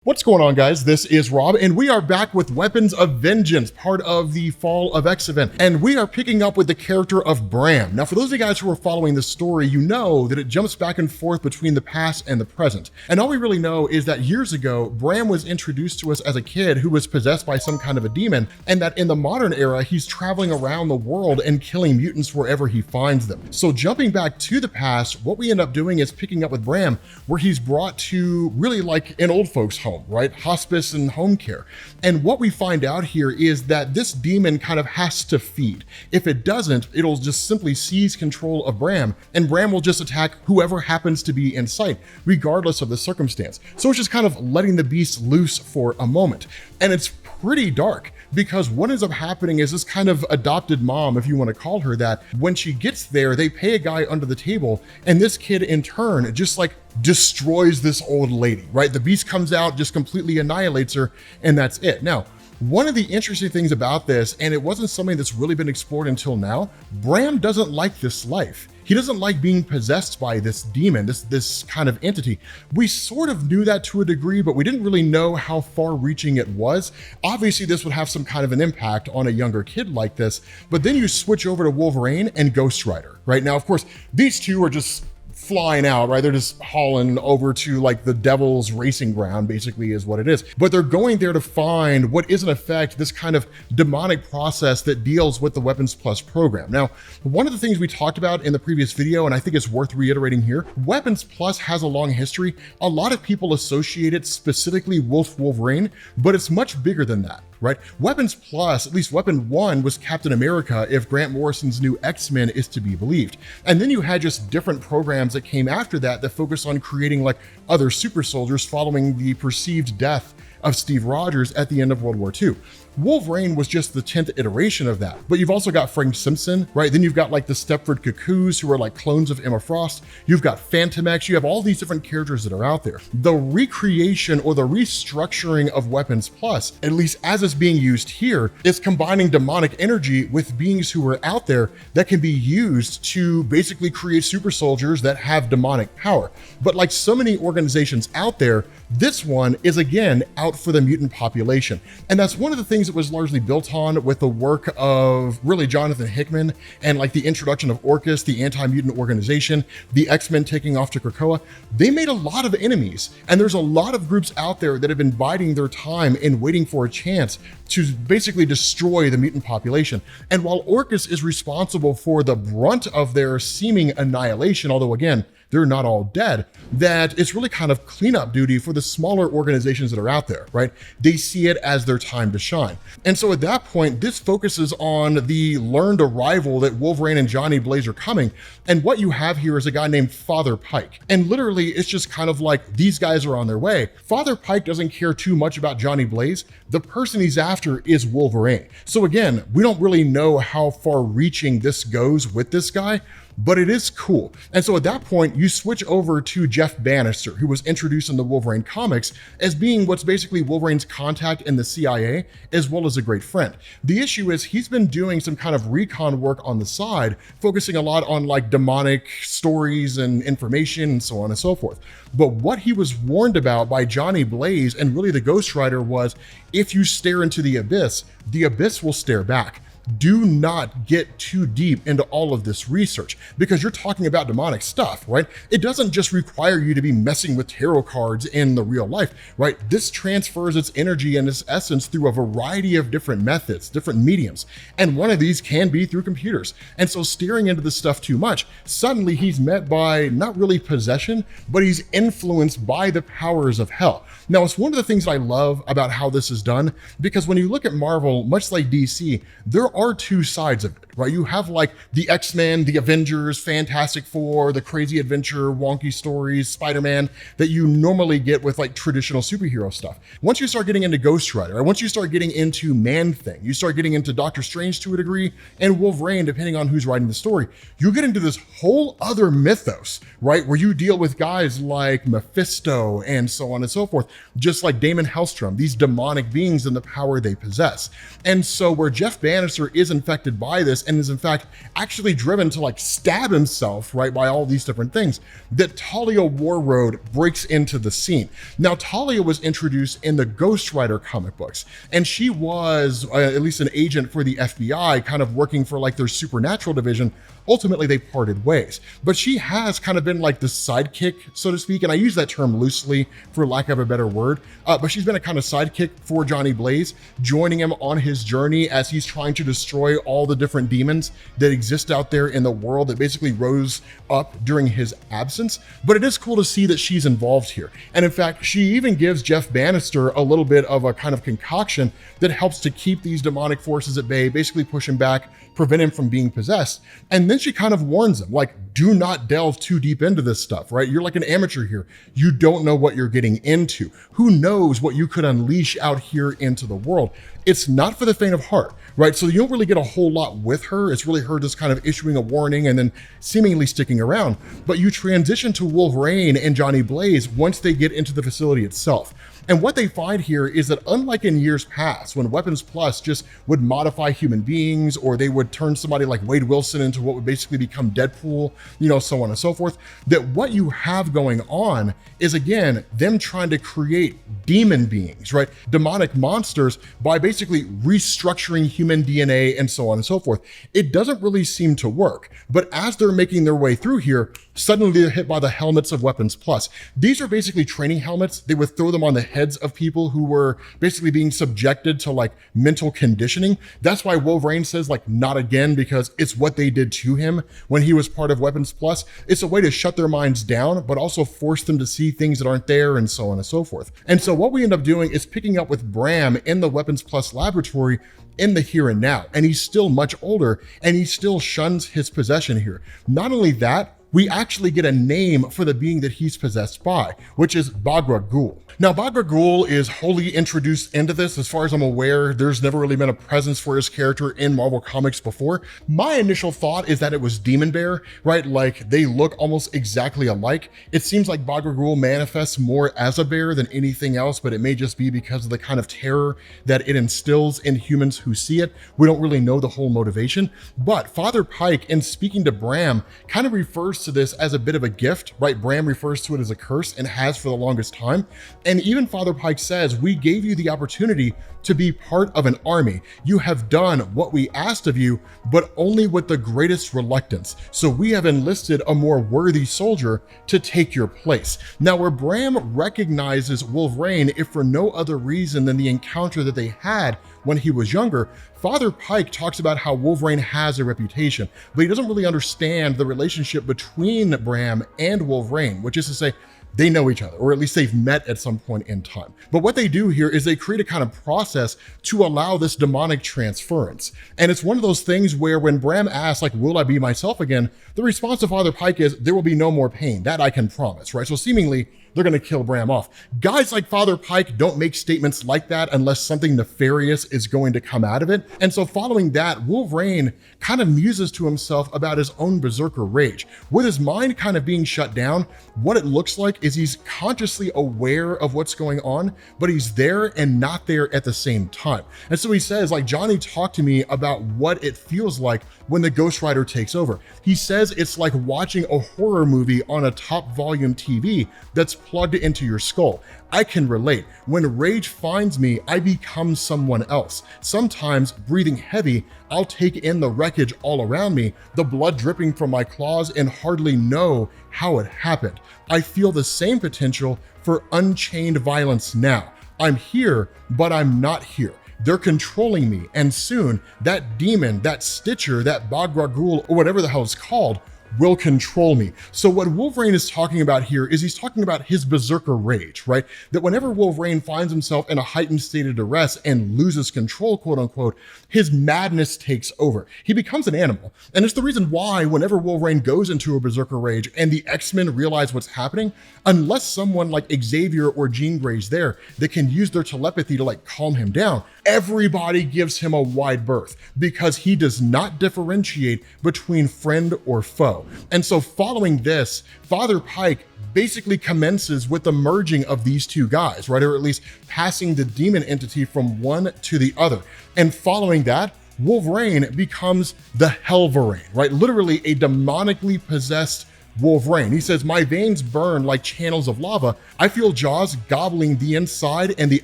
What's going on, guys? This is Rob, and we are back with Weapons of Vengeance, part of the Fall of X event, and we are picking up with the character of Bram. Now, for those of you guys who are following this story, you know that it jumps back and forth between the past and the present. And all we really know is that years ago, Bram was introduced to us as a kid who was possessed by some kind of a demon, and that in the modern era, he's traveling around the world and killing mutants wherever he finds them. So jumping back to the past, what we end up doing is picking up with Bram, where he's brought to really like an old folks home, right? Hospice and home care. And what we find out here is that this demon kind of has to feed. If it doesn't, it'll just simply seize control of Bram, and Bram will just attack whoever happens to be in sight, regardless of the circumstance. So it's just kind of letting the beast loose for a moment. And it's pretty dark, because what ends up happening is this kind of adopted mom, if you want to call her that, when she gets there, they pay a guy under the table, and this kid in turn just like destroys this old lady, right? The beast comes out, just completely annihilates her, and that's it. Now, one of the interesting things about this, and it wasn't something that's really been explored until now, Bram doesn't like this life. He doesn't like being possessed by this demon, this kind of entity. We sort of knew that to a degree, but we didn't really know how far-reaching it was. Obviously, this would have some kind of an impact on a younger kid like this, but then you switch over to Wolverine and Ghostrider, right? Now, of course, these two are just flying out, right? They're just hauling over to like the devil's racing ground, basically is what it is. But they're going there to find what is in effect this kind of demonic process that deals with the Weapons Plus program. Now, one of the things we talked about in the previous video, and I think it's worth reiterating here, Weapons Plus has a long history. A lot of people associate it specifically with Wolverine, but it's much bigger than that, right? Weapons Plus, at least Weapon 1, was Captain America if Grant Morrison's new X-Men is to be believed. And then you had just different programs that came after that that focused on creating like other super soldiers following the perceived death of Steve Rogers at the end of World War II. Wolverine was just the 10th iteration of that. But you've also got Frank Simpson, right? Then you've got like the Stepford Cuckoos, who are like clones of Emma Frost. You've got Phantom X. You have all these different characters that are out there. The recreation or the restructuring of Weapons Plus, at least as it's being used here, is combining demonic energy with beings who are out there that can be used to basically create super soldiers that have demonic power. But like so many organizations out there, this one is again out for the mutant population. And that's one of the things that was largely built on with the work of really Jonathan Hickman and like the introduction of Orchis, the anti-mutant organization, the X-Men taking off to Krakoa. They made a lot of enemies, and there's a lot of groups out there that have been biding their time and waiting for a chance to basically destroy the mutant population. And while Orchis is responsible for the brunt of their seeming annihilation, although again, they're not all dead, that it's really kind of cleanup duty for the smaller organizations that are out there, right? They see it as their time to shine. And so at that point, this focuses on the learned arrival that Wolverine and Johnny Blaze are coming. And what you have here is a guy named Father Pike. And literally, it's just kind of like, these guys are on their way. Father Pike doesn't care too much about Johnny Blaze. The person he's after is Wolverine. So again, we don't really know how far reaching this goes with this guy, but it is cool. And so at that point, you switch over to Jeff Bannister, who was introduced in the Wolverine comics as being what's basically Wolverine's contact in the CIA, as well as a great friend. The issue is he's been doing some kind of recon work on the side, focusing a lot on like demonic stories and information and so on and so forth. But what he was warned about by Johnny Blaze and really the Ghostrider was, if you stare into the abyss will stare back. Do not get too deep into all of this research, because you're talking about demonic stuff, right? It doesn't just require you to be messing with tarot cards in the real life, right? This transfers its energy and its essence through a variety of different methods, different mediums. And one of these can be through computers. And so staring into this stuff too much, suddenly he's met by not really possession, but he's influenced by the powers of hell. Now, it's one of the things I love about how this is done, because when you look at Marvel, much like DC, there are two sides of it, right? You have like the X-Men, the Avengers, Fantastic Four, the crazy adventure, wonky stories, Spider-Man that you normally get with like traditional superhero stuff. Once you start getting into Ghostrider, or once you start getting into Man-Thing, you start getting into Doctor Strange to a degree, and Wolverine, depending on who's writing the story, you get into this whole other mythos, right? Where you deal with guys like Mephisto and so on and so forth, just like Damon Hellstrom, these demonic beings and the power they possess. And so where Jeff Bannister Lancer is infected by this and is in fact actually driven to like stab himself, right, by all these different things, that Talia Warroad breaks into the scene. Now, Talia was introduced in the Ghostrider comic books, and she was at least an agent for the FBI, kind of working for like their supernatural division. Ultimately, they parted ways, but she has kind of been like the sidekick, so to speak, and I use that term loosely for lack of a better word, but she's been a kind of sidekick for Johnny Blaze, joining him on his journey as he's trying to destroy all the different demons that exist out there in the world that basically rose up during his absence. But it is cool to see that she's involved here. And in fact, she even gives Jeff Bannister a little bit of a kind of concoction that helps to keep these demonic forces at bay, basically push him back, prevent him from being possessed. And then she kind of warns him, like, do not delve too deep into this stuff, right? You're like an amateur here. You don't know what you're getting into. Who knows what you could unleash out here into the world? It's not for the faint of heart, right? So you don't really get a whole lot with her. It's really her just kind of issuing a warning and then seemingly sticking around. But you transition to Wolverine and Johnny Blaze once they get into the facility itself. And what they find here is that unlike in years past, when Weapons Plus just would modify human beings, or they would turn somebody like Wade Wilson into what would basically become Deadpool, you know, so on and so forth, that what you have going on is, again, them trying to create demon beings, right? Demonic monsters by basically restructuring human DNA and so on and so forth. It doesn't really seem to work, but as they're making their way through here, suddenly they're hit by the helmets of Weapons Plus. These are basically training helmets. They would throw them on the heads of people who were basically being subjected to like mental conditioning. That's why Wolverine says like, not again, because it's what they did to him when he was part of Weapons Plus. It's a way to shut their minds down, but also force them to see things that aren't there and so on and so forth. And so what we end up doing is picking up with Bram in the Weapons Plus laboratory in the here and now. And he's still much older and he still shuns his possession here. Not only that, we actually get a name for the being that he's possessed by, which is Bagra Ghul. Now, Bagra Ghul is wholly introduced into this. As far as I'm aware, there's never really been a presence for his character in Marvel Comics before. My initial thought is that it was Demon Bear, right? Like, they look almost exactly alike. It seems like Bagra Ghul manifests more as a bear than anything else, but it may just be because of the kind of terror that it instills in humans who see it. We don't really know the whole motivation, but Father Pike, in speaking to Bram, kind of refers to this as a bit of a gift, right? Bram refers to it as a curse and has for the longest time. And even Father Pike says, we gave you the opportunity to be part of an army. You have done what we asked of you, but only with the greatest reluctance. So we have enlisted a more worthy soldier to take your place. Now, where Bram recognizes Wolverine, if for no other reason than the encounter that they had when he was younger, Father Pike talks about how Wolverine has a reputation, but he doesn't really understand the relationship between Bram and Wolverine, which is to say, they know each other, or at least they've met at some point in time. But what they do here is they create a kind of process to allow this demonic transference. And it's one of those things where when Bram asks, like, will I be myself again? The response of Father Pike is, there will be no more pain. That I can promise, right? So seemingly, they're going to kill Bram off. Guys like Father Pike don't make statements like that unless something nefarious is going to come out of it. And so following that, Wolverine kind of muses to himself about his own Berserker rage. With his mind kind of being shut down, what it looks like is he's consciously aware of what's going on, but he's there and not there at the same time. And so he says, like, Johnny talked to me about what it feels like when the Ghostrider takes over. He says it's like watching a horror movie on a top volume TV that's plugged into your skull. I can relate. When rage finds me, I become someone else. Sometimes breathing heavy, I'll take in the wreckage all around me, the blood dripping from my claws, and hardly know how it happened. I feel the same potential for unchained violence now. I'm here, but I'm not here. They're controlling me, and soon that demon, that Stitcher, that Bagra Ghul, or whatever the hell it's called, will control me. So what Wolverine is talking about here is he's talking about his Berserker rage, right? That whenever Wolverine finds himself in a heightened state of duress and loses control, quote unquote, his madness takes over. He becomes an animal. And it's the reason why whenever Wolverine goes into a Berserker rage and the X-Men realize what's happening, unless someone like Xavier or Jean Grey's there that can use their telepathy to like calm him down, everybody gives him a wide berth because he does not differentiate between friend or foe. And so following this, Father Pike basically commences with the merging of these two guys, right? Or at least passing the demon entity from one to the other. And following that, Wolverine becomes the Hellvarine, right? Literally a demonically possessed Wolverine. He says, my veins burn like channels of lava. I feel jaws gobbling the inside and the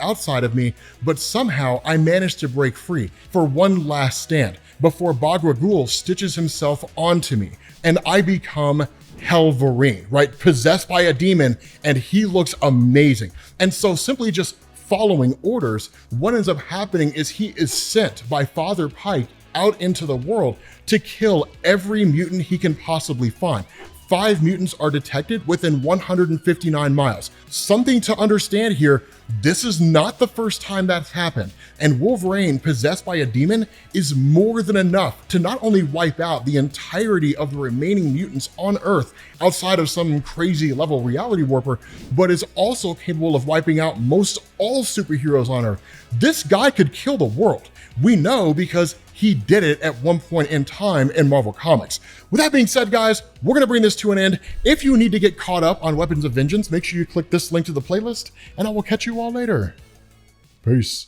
outside of me, but somehow I managed to break free for one last stand before Bagra Ghul stitches himself onto me, and I become Hellverine, right? Possessed by a demon, and he looks amazing. And so simply just following orders, what ends up happening is he is sent by Father Pike out into the world to kill every mutant he can possibly find. 5 mutants are detected within 159 miles. Something to understand here, this is not the first time that's happened, and Wolverine possessed by a demon is more than enough to not only wipe out the entirety of the remaining mutants on Earth outside of some crazy level reality warper, but is also capable of wiping out most all superheroes on Earth. This guy could kill the world. We know because he did it at one point in time in Marvel Comics. With that being said, guys, we're gonna bring this to an end. If you need to get caught up on Weapons of Vengeance, make sure you click this link to the playlist, and I will catch you all later. Peace.